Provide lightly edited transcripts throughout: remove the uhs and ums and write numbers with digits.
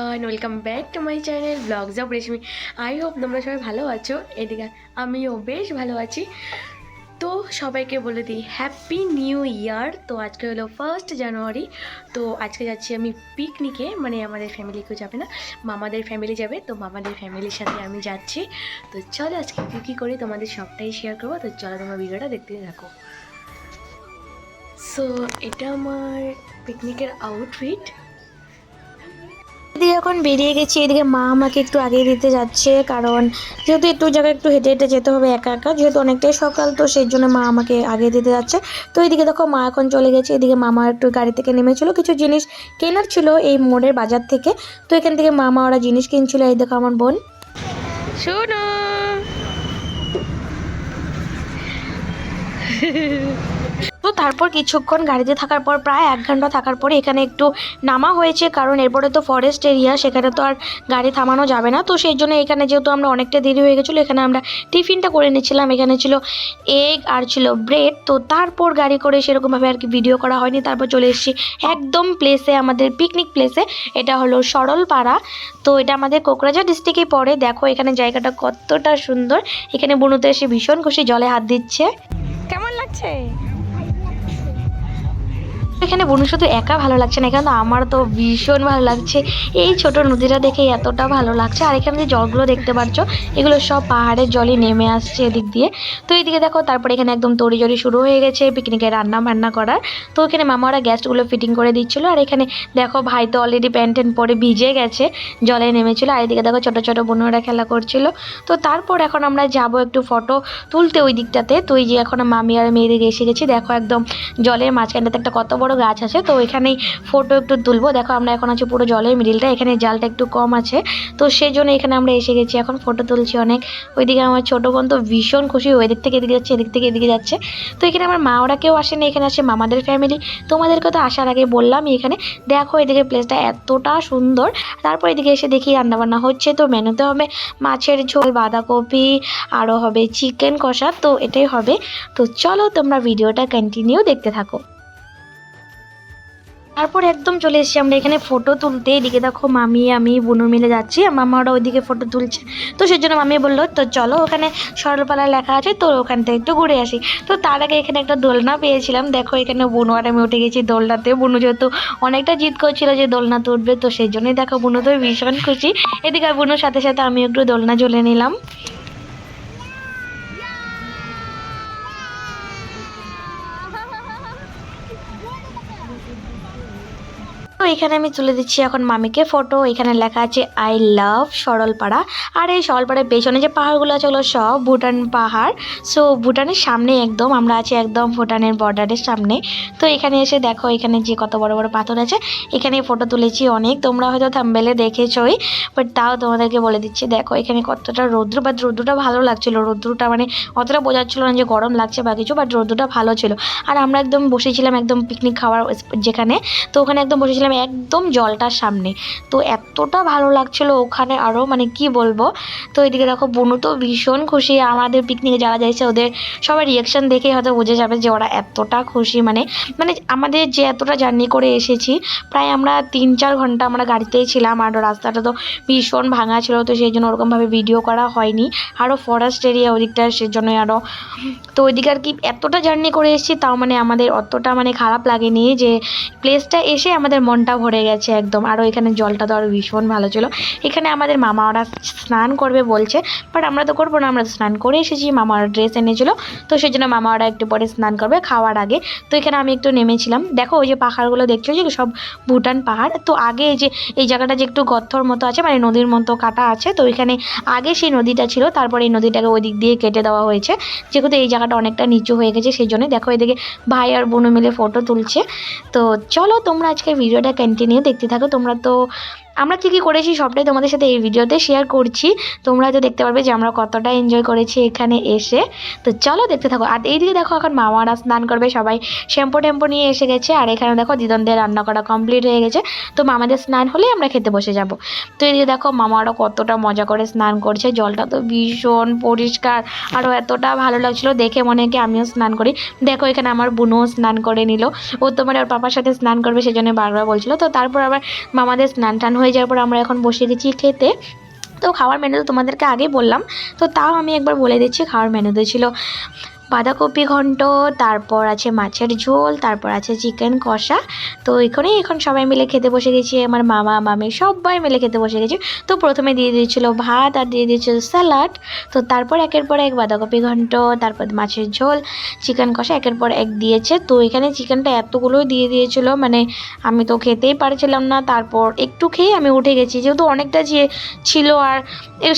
Everyone, welcome back to my channel vlogs of Reshmi. I hope তোমরা সবাই ভালো আছো। এদিকে আমিও বেশ ভালো আছি। তো সবাইকে বলে দিই হ্যাপি নিউ ইয়ার। তো আজকে হলো 1 জানুয়ারি। তো আজকে যাচ্ছি আমি পিকনিকে, মানে আমাদের ফ্যামিলি কেউ যাবে না, মামাদের ফ্যামিলি যাবে। তো মামাদের ফ্যামিলির সাথে আমি যাচ্ছি। তো চলো আজকে কী করি তোমাদের সবটাই শেয়ার করবো। তো চলো তোমার ভিডিওটা দেখতে থাকো। সো এটা আমার পিকনিকের আউটফিট। এদিকে এখন বেরিয়ে গেছি। এদিকে মা আমাকে একটু আগে দিতে যাচ্ছে, কারণ যেহেতু একটু জায়গায় একটু হেঁটে হেঁটে যেতে হবে একা একা, যেহেতু অনেকটাই সকাল, তো সেই জন্য মা আমাকে আগে দিতে যাচ্ছে। তো এদিকে দেখো মা এখন চলে গেছে। এদিকে মামা একটু গাড়ি থেকে নেমেছিল, কিছু জিনিস কেনার ছিল এই মোড়ের বাজার থেকে। তো এখান থেকে মামা ওরা জিনিস কিনছিল। এই দেখো আমার বোন। শোনো তো তারপর কিছুক্ষণ গাড়িতে থাকার পর, প্রায় 1 ঘন্টা থাকার পরে এখানে একটু নামা হয়েছে, কারণ এরপরে তো ফরেস্ট এরিয়া, সেখানে তো আর গাড়ি থামানো যাবে না। তো সেই জন্য এখানে যেহেতু আমরা অনেকটা দেরি হয়ে গেছিলো, এখানে আমরা টিফিনটা করে নিচ্ছিলাম। এখানে ছিল এগ আর ছিল ব্রেড। তো তারপর গাড়ি করে সেরকমভাবে আর কি ভিডিও করা হয়নি। তারপর চলে এসেছি একদম প্লেসে, আমাদের পিকনিক প্লেসে। এটা হলো সরলপাড়া। তো এটা আমাদের কোকরাঝাড় ডিস্ট্রিক্টেই পড়ে। দেখো এখানে জায়গাটা কতটা সুন্দর। এখানে বুনুতে এসে ভীষণ খুশি, জলে হাত দিচ্ছে। কেমন লাগছে? এখানে বনু শুধু একা ভালো লাগছে না, এখানে তো আমার তো ভীষণ ভালো লাগছে। এই ছোট নদীটা দেখে এতটা ভালো লাগছে। আর এখানে যে জলগুলো দেখতে পাচ্ছ, এগুলো সব পাহাড়ের জলই নেমে আসছে এদিক দিয়ে। তো এইদিকে দেখো তারপরে এখানে একদম তড়িজড়ি শুরু হয়ে গেছে পিকনিকের রান্না বান্না করার। তো এখানে মামারা গ্যাসগুলো ফিটিং করে দিচ্ছিলো। আর এখানে দেখো ভাই তো অলরেডি প্যান্ট ট্যান্ট পরে ভিজে গেছে, জলে নেমেছিল। আর এদিকে দেখো ছোট ছোট বোনরা খেলা করছিল। তো তারপর এখন আমরা যাব একটু ফটো তুলতে ওই দিকটাতে। তো এই যে এখন মামি আর মেয়েদিকে এসে গেছি। দেখো একদম জলের মাঝখানটাতে একটা কত বড় গাছ আছে। তো এখানেই ফটো একটু তুলবো। দেখো আমরা এখন আছি পুরো জলের মিডিলটা, এখানে জালটা একটু কম আছে। তো সেই জন্য এখানে আমরা এসে গেছি, এখন ফটো তুলছি অনেক। ওইদিকে আমার ছোট বোন তো ভীষণ খুশি, ওই দিক থেকে এদিকে যাচ্ছে, এদিক থেকে এদিকে যাচ্ছে। তো এখানে আমার মা ওরা কেউ আসেনি, এখানে আসে মামাদের ফ্যামিলি। তোমাদেরকে তো আসার আগে বললাম। এখানে দেখো এদিকে প্লেসটা এতটা সুন্দর। তারপর এদিকে এসে দেখি রান্নাবান্না হচ্ছে। তো মেনুতে হবে মাছের ঝোল, বাঁধাকপি, আরও হবে চিকেন কষা। তো এটাই হবে। তো চলো তোমরা ভিডিওটা কন্টিনিউ দেখতে থাকো। তারপর একদম চলে এসেছি আমরা এখানে ফটো তুলতে। এদিকে দেখো মামি আমি বুনু মিলে যাচ্ছি, মামারা ওইদিকে ফটো তুলছে। তো সেই জন্য মামি বললো তো চলো ওখানে সরলপাড়া লেখা আছে, তো ওখান থেকে একটু ঘুরে আসি। তো তার আগে এখানে একটা দোলনা পেয়েছিলাম। দেখো এখানে বুনু আর আমি উঠে গেছি দোলনাতে। বুনু যেহেতু অনেকটা জিদ করছিল যে দোলনাতে উঠবে, তো সেই জন্যই দেখো বুনু তো ভীষণ খুশি। এদিকে বুনুর সাথে সাথে আমি একটু দোলনা ঝুলে নিলাম। তো এখানে আমি তুলে দিচ্ছি এখন মামিকে ফটো। এখানে লেখা আছে আই লাভ সরলপাড়া। আর এই সরলপাড়ার পেছনে যে পাহাড়গুলো আছে ওগুলো সব ভুটান পাহাড়। সো ভুটানের সামনে একদম আমরা আছি, একদম ভুটানের বর্ডারের সামনে। তো এখানে এসে দেখো এখানে যে কত বড় বড় পাথর আছে, এখানে ফটো তুলেছি অনেক। তোমরা হয়তো থাম্বনেলে দেখেছোই, বাট তাও তোমাদেরকে বলে দিচ্ছি। দেখো এখানে কতটা রৌদ্র, বাট রৌদ্রটা ভালো লাগছিল। রৌদ্রটা মানে অতটা বোঝাচ্ছিল না যে গরম লাগছে বা কিছু, বাট রৌদ্রটা ভালো ছিল। আর আমরা একদম বসেছিলাম একদম পিকনিক খাওয়ার যেখানে, তো ওখানে একদম বসেছিলাম একদম জলটার সামনে। তো এতটা ভালো লাগছিল ওখানে, আরও মানে কি বলবো। তো এদিকে দেখো বুনু তো ভীষণ খুশি। আমাদের পিকনিকে যারা যাইছে ওদের সবার রিয়াকশান দেখেই হয়তো বুঝে যাবে যে ওরা এতটা খুশি। মানে মানে আমাদের যে এতটা জার্নি করে এসেছি, প্রায় আমরা 3-4 ঘন্টা আমরা গাড়িতেই ছিলাম। আর রাস্তাটা তো ভীষণ ভাঙা ছিল, তো সেই জন্য ওরকমভাবে ভিডিও করা হয়নি। আরও ফরেস্ট এরিয়া ওদিকটা, সেই জন্যই আরও। তো ওইদিকে আর কি এতটা জার্নি করে এসেছি, তাও মানে আমাদের অতটা মানে খারাপ লাগেনি। যে প্লেসটা এসে আমাদের মনটা ভরে গেছে একদম। আরও এখানে জলটা তো আরও ভীষণ ভালো ছিল। এখানে আমাদের মামা ওরা স্নান করবে বলছে, বাট আমরা তো করবো না, আমরা তো স্নান করে এসেছি। মামা ওরা ড্রেস এনেছিল, তো সেই জন্য মামা ওরা একটু পরে স্নান করবে খাওয়ার আগে। তো এখানে আমি একটু নেমেছিলাম। দেখো ওই যে পাহাড়গুলো দেখছো যে সব ভুটান পাহাড়। তো আগে এই যে এই জায়গাটা যে একটু গর্তর মতো আছে, মানে নদীর মতো কাটা আছে, তো এখানে আগে সেই নদীটা ছিল, তারপরে এই নদীটাকে ওই দিক দিয়ে কেটে দেওয়া হয়েছে। যেহেতু এই জায়গাটা অনেকটা নিচু হয়ে গেছে, সেই জন্য দেখো এদিকে ভাই আর বোনু মিলে ফটো তুলছে। তো চলো তোমরা আজকে ভিডিওটা কন্টিনিউ দেখতে থাকো। তোমরা তো আমরা কী কী করেছি সবটাই তোমাদের সাথে এই ভিডিওতে শেয়ার করছি। তোমরা হয়তো দেখতে পারবে যে আমরা কতটা এনজয় করেছি এখানে এসে। তো চলো দেখতে থাকো। আর এইদিকে দেখো এখন মামারা স্নান করবে, সবাই শ্যাম্পু ট্যাম্পু নিয়ে এসে গেছে। আর এখানে দেখো দিদনদের রান্না করা কমপ্লিট হয়ে গেছে। তো মামাদের স্নান হলেই আমরা খেতে বসে যাব। তো এইদিকে দেখো মামারা কতটা মজা করে স্নান করছে। জলটা তো ভীষণ পরিষ্কার, আরও এতটা ভালো লাগছিলো দেখে, মনে হয় কি আমিও স্নান করি। দেখো এখানে আমার বোনও স্নান করে নিল। ও তোমার ওর পাপার সাথে স্নান করবে, সেজন্য বারবার বলছিল। তো তারপর আবার মামাদের স্নান টান হয়ে হয়ে যাওয়ার পর আমরা এখন বসে গেছি খেতে। তো খাওয়ার মেনু তো তোমাদেরকে আগেই বললাম, তো তাও আমি একবার বলে দিচ্ছি। খাওয়ার মেনুতে ছিল বাঁধাকপি ঘন্ট, তারপর আছে মাছের ঝোল, তারপর আছে চিকেন কষা। তো এখন সবাই মিলে খেতে বসে গেছি, আমার মামা মামি সবাই মিলে খেতে বসে গেছি। তো প্রথমে দিয়ে দিয়েছিল ভাত আর দিয়ে দিয়েছিল স্যালাড। তো তারপর একের পর এক বাঁধাকপি ঘন্ট, তারপর মাছের ঝোল, চিকেন কষা একের পর এক দিয়েছে। তো এখানে চিকেনটা এতগুলোই দিয়ে দিয়েছিল, মানে আমি তো খেতেই পারছিলাম না। তারপর একটু খেয়ে আমি উঠে গেছি, যেহেতু অনেকটা যে ছিল আর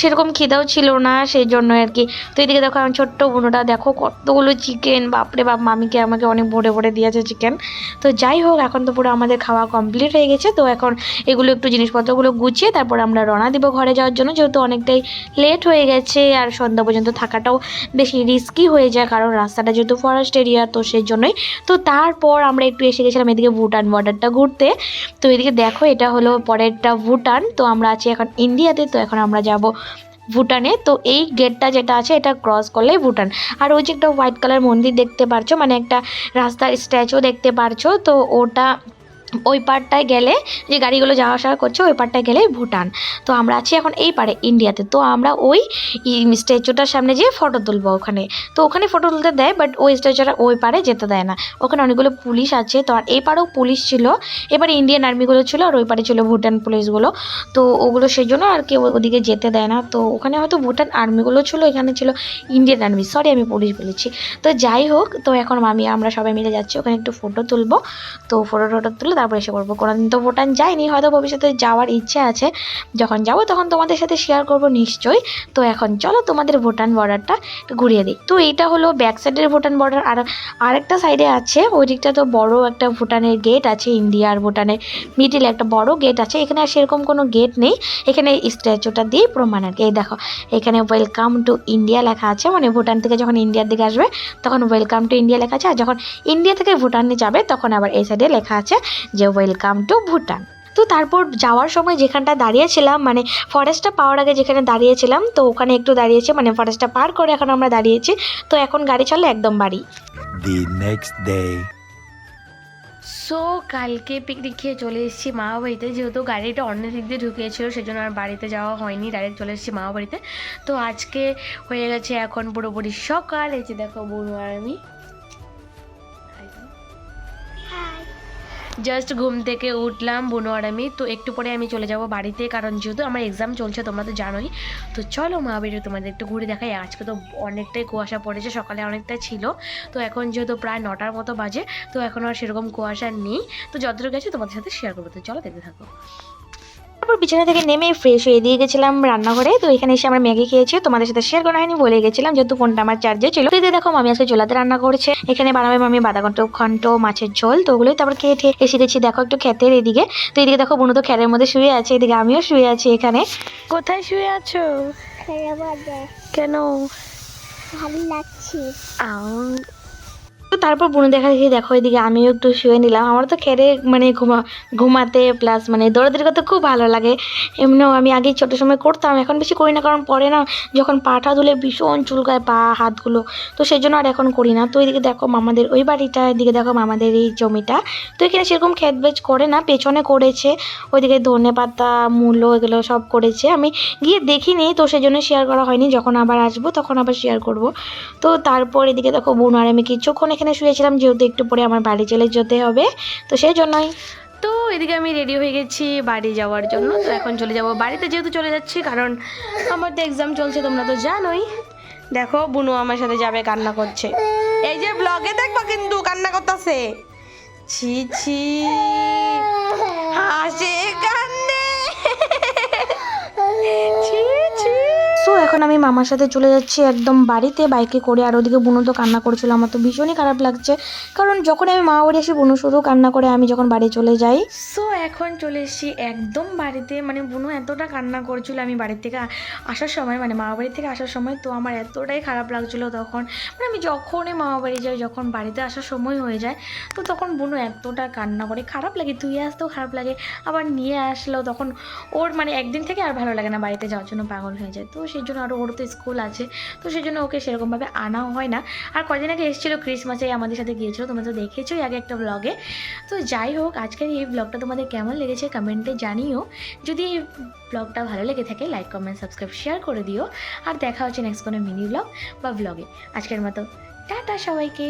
সেরকম খিদাও ছিল না, সেই জন্য আর কি। তো এদিকে দেখো আমার ছোট্ট বোনটা দেখো কতগুলো চিকেন, বাপরে বাপ, মামিকে আমাকে অনেক ভরে ভরে দিয়েছে চিকেন। তো যাই হোক, এখন তো পুরো আমাদের খাওয়া কমপ্লিট হয়ে গেছে। তো এখন এগুলো একটু জিনিসপত্রগুলো গুছিয়ে তারপর আমরা রওনা দিব ঘরে যাওয়ার জন্য, যেহেতু অনেকটাই লেট হয়ে গেছে আর সন্ধ্যা পর্যন্ত থাকাটাও বেশি রিস্কি হয়ে যায়, কারণ রাস্তাটা যেহেতু ফরেস্ট এরিয়া, তো সেই জন্যই। তো তারপর আমরা একটু এসে গেছিলাম এদিকে ভুটান বর্ডারটা ঘুরতে। তো এদিকে দেখো এটা হলো পরেরটা ভুটান। তো আমরা আছি এখন ইন্ডিয়াতে, তো এখন আমরা যাব ভুটানে। তো এই গেটটা যেটা আছে এটা ক্রস করলেই ভুটান। আর ওই যে একটা হোয়াইট কালার মন্দির দেখতে পারছো, মানে একটা রাস্তার স্ট্যাচু দেখতে পারছো, তো ওটা ওই পারটায় গেলে, যে গাড়িগুলো যাওয়া আসা করছে ওই পারটায় গেলে ভুটান। তো আমরা আছি এখন এই পারে ইন্ডিয়াতে। তো আমরা ওই স্ট্যাচুটার সামনে যেয়ে ফটো তুলবো ওখানে। তো ওখানে ফটো তুলতে দেয়, বাট ওই স্ট্যাচুটা ওই পারে যেতে দেয় না। ওখানে অনেকগুলো পুলিশ আছে। তো আর এই পারেও পুলিশ ছিল, এবার ইন্ডিয়ান আর্মিগুলো ছিল, আর ওই পারে ছিল ভুটান পুলিশগুলো। তো ওগুলো সেই জন্য আর কেউ ওদিকে যেতে দেয় না। তো ওখানে হয়তো ভুটান আর্মিগুলো ছিল, এখানে ছিল ইন্ডিয়ান আর্মি, সরি আমি পুলিশ বলেছি। তো যাই হোক, তো এখন আমরা সবাই মিলে যাচ্ছি ওখানে একটু ফটো তুলবো। তো ফটো তুলে তারপর এসে করবো। কোনোদিন তো ভুটান যাইনি, হয়তো ভবিষ্যতে যাওয়ার ইচ্ছে আছে, যখন যাবো তখন তোমাদের সাথে শেয়ার করব নিশ্চয়ই। তো এখন চলো তোমাদের ভুটান বর্ডারটা ঘুরিয়ে দিই। তো এইটা হলো ব্যাক সাইডের ভুটান বর্ডার, আর আরেকটা সাইডে আছে ওই দিকটা তো বড় একটা ভুটানের গেট আছে, ইন্ডিয়া আর ভুটানের মিডিলে একটা বড় গেট আছে। এখানে আর সেরকম কোনো গেট নেই, এখানে স্ট্যাচুটা দিয়ে প্রমাণ আর কি। এই দেখো এখানে ওয়েলকাম টু ইন্ডিয়া লেখা আছে, মানে ভুটান থেকে যখন ইন্ডিয়ার দিকে আসবে তখন ওয়েলকাম টু ইন্ডিয়া লেখা আছে, আর যখন ইন্ডিয়া থেকে ভুটানে যাবে তখন আবার এই সাইডে লেখা আছে যে ওয়েলকাম টু ভুটান। তো তারপর যাওয়ার সময় যেখানটা দাঁড়িয়েছিলাম, মানে ফরেস্টটা পাওয়ার আগে যেখানে দাঁড়িয়েছিলাম, তো ওখানে একটু দাঁড়িয়েছি, মানে ফরেস্টটা পার করে এখন আমরা দাঁড়িয়েছি। তো এখন গাড়ি চলে একদম বাড়ি। The next day. সো কালকে পিকনিক খেয়ে চলে এসেছি মামা বাড়িতে, যেহেতু গাড়িটা অন্য দিক দিয়ে ঢুকিয়েছিল সেই জন্য আর বাড়িতে যাওয়া হয়নি, ডাইরেক্ট চলে এসেছি মামা বাড়িতে। তো আজকে হয়ে গেছে এখন পুরোপুরি সকাল। এই যে দেখো বোন আর আমি জাস্ট ঘুম থেকে উঠলাম বোনো আর আমি। তো একটু পরে আমি চলে যাব বাড়িতে, কারণ যেহেতু আমার এক্সাম চলছে তোমরা তো জানোই। তো চলো মা বাড়িতে তোমাদের একটু ঘুরে দেখাই। আজকে তো অনেকটাই কুয়াশা পড়েছে, সকালে অনেকটাই ছিল, তো এখন যেহেতু প্রায় 9টার মতো বাজে, তো এখন আর সেরকম কুয়াশা নেই। তো যতটুকু আছে তোমাদের সাথে শেয়ার করবো, তো চলো দেখতে থাকো। তারপর বিছানা থেকে নেমে ফ্রেশ হয়ে দিয়ে গেছিলাম রান্নাঘরে। তো এখানে এসে আমরা ম্যাগি খেয়েছি, তোমাদের সাথে শেয়ার করা হয়নি, বলে গেছিলাম যেহেতু ফোনটা আমার চার্জে ছিল। তো দেখো মামি আজকে চুলাতে রান্না করছে, এখানে বানাবে মামি বাঁধাকপি ঘন্ট, মাছের ঝোল। তো ওগুলোই তারপর খেয়ে এসে গেছি দেখো একটু খেতের এদিকে। তো এদিকে দেখো বোনু তো খেরের মধ্যে শুয়ে আছে, এদিকে আমিও শুয়ে আছি এখানে। কোথায় শুয়ে আছো? কেন? ভালো লাগছে। তো তারপর বোনু দেখা দেখি দেখো এদিকে আমিও একটু শুয়ে নিলাম। আমার তো খেরে মানে ঘুমাতে প্লাস মানে দৌড়াদৌড়ি করতে খুব ভালো লাগে। এমনিও আমি আগে ছোটো সময় করতাম, এখন বেশি করি না, কারণ পরে না যখন পাটা ধুলে ভীষণ চুলকায় পা হাতগুলো, তো সেই জন্য আর এখন করি না। তো এদিকে দেখো মামাদের ওই বাড়িটা, এদিকে দেখো মামাদের এই জমিটা। তো এখানে সেরকম ক্ষেত বেচ করে না, পেছনে করেছে, ওইদিকে ধনে পাতা মূলো এগুলো সব করেছে। আমি গিয়ে দেখিনি, তো সেই জন্য শেয়ার করা হয়নি, যখন আবার আসবো তখন আবার শেয়ার করব। তো তারপর এদিকে দেখো বোন আর আমি কিছুক্ষণ এখানে শুয়েছিলাম, যেহেতু একটু পরে আমার বাড়ি চলে যেতে হবে, তো সেই জন্যই। তো এদিকে আমি রেডি হয়ে গেছি বাড়ি যাওয়ার জন্য। তো এখন চলে যাব বাড়িতে, যেহেতু চলে যাচ্ছি কারণ আমার তো এক্সাম চলছে তোমরা তো জানোই। দেখো বুনু আমার সাথে যাবে, কান্না করছে, এই যে ব্লগে দেখবা কিন্তু কান্না করতেছে। ছি ছি হাসে কান্নে ছি ছি। সো এখন আমি মামার সাথে চলে যাচ্ছি একদম বাড়িতে বাইকে করে। আর ওদিকে বুনু তো কান্না করেছিল, আমার তো ভীষণই খারাপ লাগছে, কারণ যখন আমি মামা বাড়ি আসি বুনু শুধু কান্না করে, আমি যখন বাড়ি চলে যাই। সো এখন চলে এসেছি একদম বাড়িতে, মানে বুনু এতটা কান্না করছিল আমি বাড়ি থেকে আসার সময়, মানে মামা বাড়ি থেকে আসার সময়। তো আমার এতটাই খারাপ লাগছিলো তখন, মানে আমি যখনই মামা বাড়ি যাই, যখন বাড়িতে আসার সময় হয়ে যায়, তো তখন বুনু এতটা কান্না করে, খারাপ লাগে, তুই আসতেও খারাপ লাগে, আবার নিয়ে আসলো তখন ওর মানে একদিন থেকে আর ভালো লাগে না, বাড়িতে যাওয়ার জন্য পাগল হয়ে যায়। তো সেই জন্য আরও ওর তো স্কুল আছে, তো সেই জন্য ওকে সেরকমভাবে আনাও হয় না। আর কদিন আগে এসেছিলো ক্রিসমাসে আমাদের সাথে গিয়েছিলো, তোমরা তো দেখেছোই আগে একটা ব্লগে। তো যাই হোক, আজকের এই ব্লগটা তোমাদের কেমন লেগেছে কমেন্টে জানিও। যদি এই ব্লগটা ভালো লেগে থাকে লাইক কমেন্ট সাবস্ক্রাইব শেয়ার করে দিও। আর দেখা হচ্ছে নেক্সট কোনো মিনি ব্লগ বা ব্লগে। আজকের মতো টাটা সবাইকে।